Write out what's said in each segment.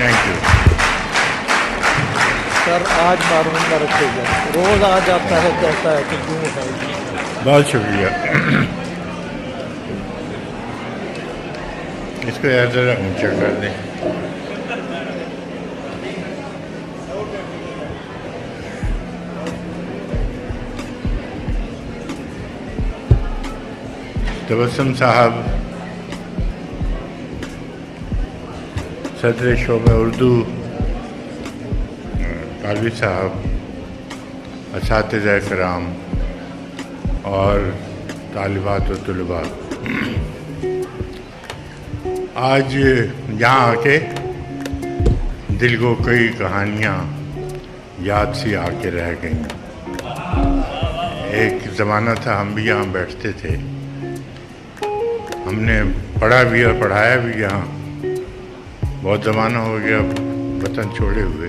Thank you sir آج معروم رکھے گئے، روز آ جاتا ہے، کہتا ہے کہ کیوں ہے. بہت شکریہ. اس کو یاد ذرا اونچا کر دیں. تبسم صاحب صدر شعبہ اردو، قاضی صاحب، اساتذہ کرام اور طالبات و طلباء، آج یہاں آ کے دل کو کئی کہانیاں یاد سی آ کے رہ گئیں. ایک زمانہ تھا ہم بھی یہاں بیٹھتے تھے، ہم نے پڑھا بھی اور پڑھایا بھی یہاں. بہت زمانہ ہو گیا وطن چھوڑے ہوئے.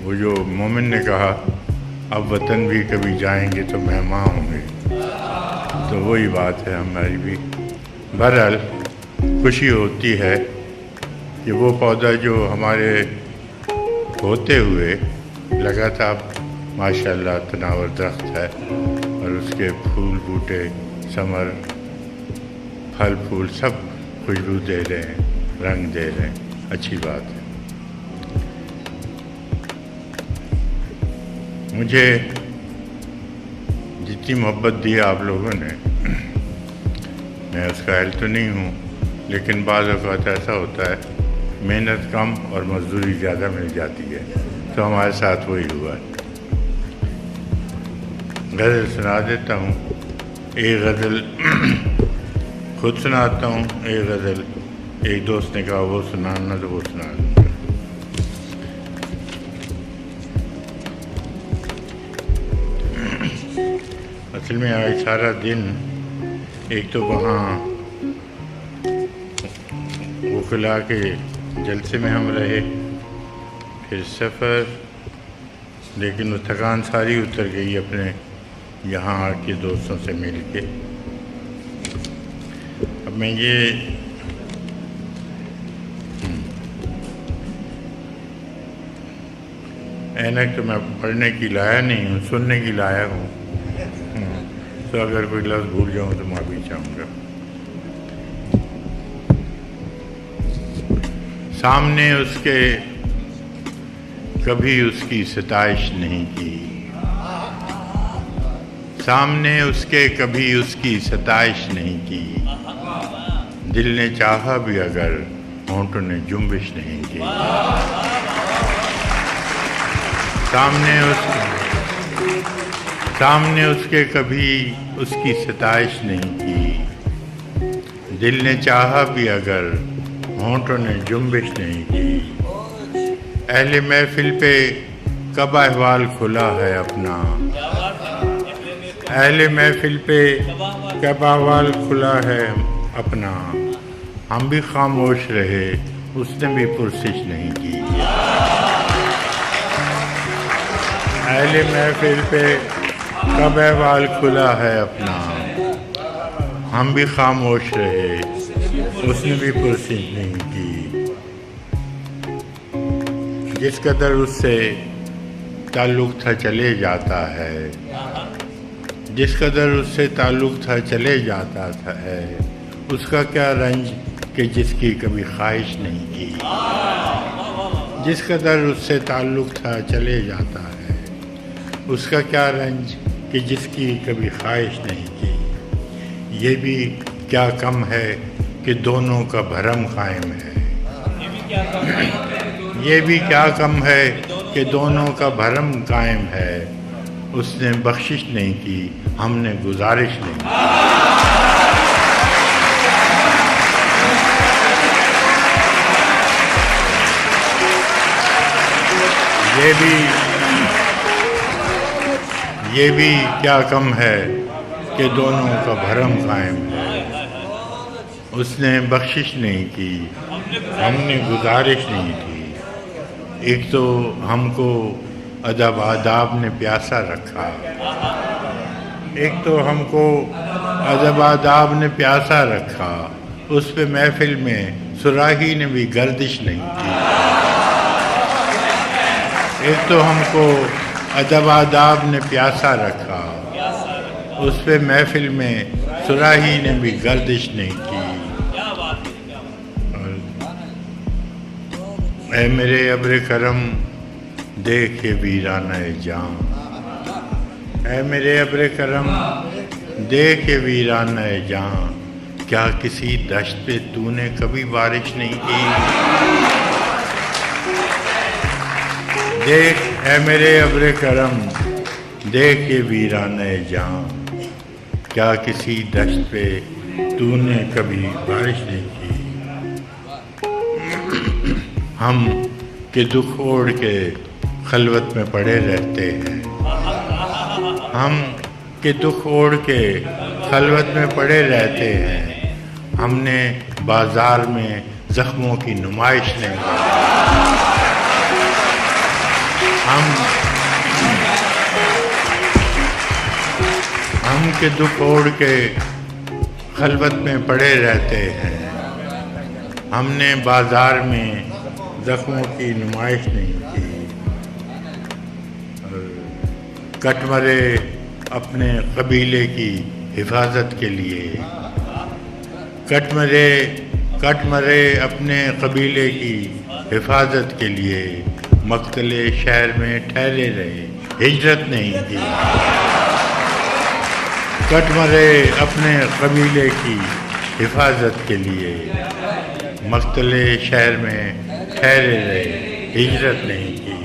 وہ جو مومن نے کہا اب وطن بھی کبھی جائیں گے تو مہمان ہوں گے، تو وہی بات ہے ہماری بھی. بہرحال خوشی ہوتی ہے کہ وہ پودا جو ہمارے ہوتے ہوئے لگا تھا اب ماشاءاللہ تناور درخت ہے، اور اس کے پھول بوٹے، ثمر، پھل پھول سب خوشبو دے رہے ہیں، رنگ دے رہے ہیں. اچھی بات ہے. مجھے جتنی محبت دی آپ لوگوں نے، میں اس کا اہل تو نہیں ہوں، لیکن بعض اوقات ایسا ہوتا ہے محنت کم اور مزدوری زیادہ مل جاتی ہے، تو ہمارے ساتھ وہی ہوا ہے. غزل سنا دیتا ہوں. ایک غزل خود سناتا ہوں، ایک غزل ایک دوست نے کہا وہ سنانا تو وہ سنا دوں گا. اصل میں آج سارا دن ایک تو وہاں وکلا کے جلسے میں ہم رہے، پھر سفر، لیکن وہ تھکان ساری اتر گئی اپنے یہاں آ کے دوستوں سے مل کے. اب میں یہ اینک تو میں پڑھنے کی لایا نہیں ہوں، سننے کی لایا ہوں، تو اگر کوئی لفظ بھول جاؤں تو معافی چاہوں گا. سامنے اس کے کبھی اس کی ستائش نہیں کی، سامنے اس کے کبھی اس کی ستائش نہیں کی، دل نے چاہا بھی اگر ہونٹوں نے جنبش نہیں کی. سامنے اس کے کبھی اس کی ستائش نہیں کی، دل نے چاہا بھی اگر ہونٹوں نے جنبش نہیں کی. اہل محفل پہ کب احوال کھلا ہے اپنا، اہل محفل پہ کب احوال کھلا ہے اپنا، ہم بھی خاموش رہے اس نے بھی پرسش نہیں کی. اہل محفل پہ کب احوال کھلا ہے اپنا، ہم بھی خاموش رہے اس نے بھی پرسش نہیں کی. جس قدر اس سے تعلق تھا چلے جاتا ہے، جس قدر اس سے تعلق تھا چلے جاتا ہے، اس کا کیا رنج کہ جس کی کبھی خواہش نہیں کی. جس قدر اس سے تعلق تھا چلے جاتا ہے، اس کا کیا رنج کہ جس کی کبھی خواہش نہیں کی. یہ بھی کیا کم ہے کہ دونوں کا بھرم قائم ہے، یہ بھی کیا کم ہے کہ دونوں کا بھرم قائم ہے. اس نے بخشش نہیں کی، ہم نے گزارش نہیں کی. یہ بھی کیا کم ہے کہ دونوں کا بھرم قائم ہے. اس نے بخشش نہیں کی، ہم نے گزارش نہیں کی. ایک تو ہم کو ادب آداب نے پیاسا رکھا، ایک تو ہم کو ادب آداب نے پیاسا رکھا، اس پہ محفل میں صراحی نے بھی گردش نہیں کی. ایک تو ہم کو ادب آداب نے پیاسا رکھا، اس پہ محفل میں صراحی نے بھی گردش نہیں کی۔ اے میرے ابر کرم دیکھ کے ویرانہ جاں، اے میرے ابر کرم دیکھ کے ویرانہ جاں، کیا کسی دشت پہ تو نے کبھی بارش نہیں کی؟ دیکھ اے میرے ابر کرم دیکھ کے ویرانہ جاں، کیا کسی دشت پہ تو نے کبھی بارش نہیں کی؟ ہم کہ دکھ اوڑھ کے خلوت میں پڑے رہتے ہیں، ہم کہ دکھ اوڑھ کے خلوت میں پڑے رہتے ہیں، ہم نے بازار میں زخموں کی نمائش نہیں کی۔ ہم کہ دکھ اوڑھ کے خلوت میں پڑے رہتے ہیں، ہم نے بازار میں زخموں کی نمائش نہیں کی۔ کٹ مرے اپنے قبیلے کی حفاظت کے لیے، کٹ مرے اپنے قبیلے کی حفاظت کے لیے، مقتل شہر میں ٹھہرے رہے، ہجرت نہیں کی۔ کٹ مرے اپنے قبیلے کی حفاظت کے لیے، مقتل شہر میں ٹھہرے رہے، ہجرت نہیں کی۔